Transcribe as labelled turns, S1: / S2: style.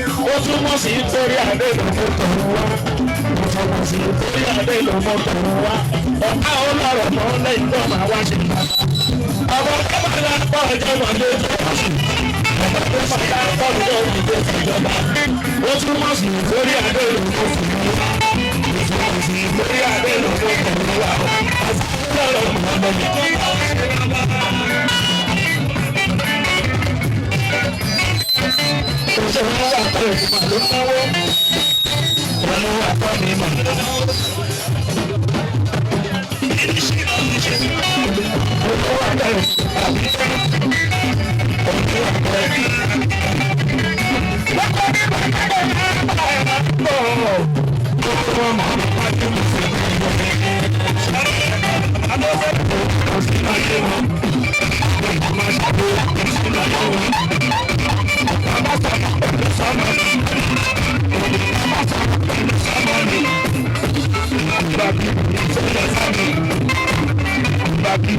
S1: ó túmọ̀ sí torí adé ló mú tọ̀run wá ó túmọ̀ sí torí adé ló mú tọ̀run wá ọ̀tá ọlọ́rọ̀ mọ́ lẹ́yìn tó máa wá ṣe bàbá àwọn kábàlà pọ̀ ọjọ́ mọ̀lẹ́ tó wá sí ọ̀tá tó bàtà pọ̀ ọjọ́ ìdíje ìjọba ó túmọ̀ sí torí adé ló mú tọ̀run wá ó túmọ̀ sí torí adé ló mú tọ̀run wá ọ̀tá ọlọ́rọ̀ mọ́ lẹ́yìn tó máa wá ṣe bàbá. Ìṣòro wà pé ìgbà ló náwó. Ìrànlọ́ wà pọ̀ ní ìmọ̀. Owó wà bẹ̀rẹ̀ àbí òní wà bẹ̀rẹ̀. Lọ́kọ́ ní bàtàkì náà bá ẹ̀rọ pọ̀. Gbogbo wọn mọ̀ ní pàtó mi sí ìgbà yẹn. Adọ́fẹ́ kò sí máa yé wọn. Gbogbo máa ṣàbò kò sí máa yé wọn. Baby,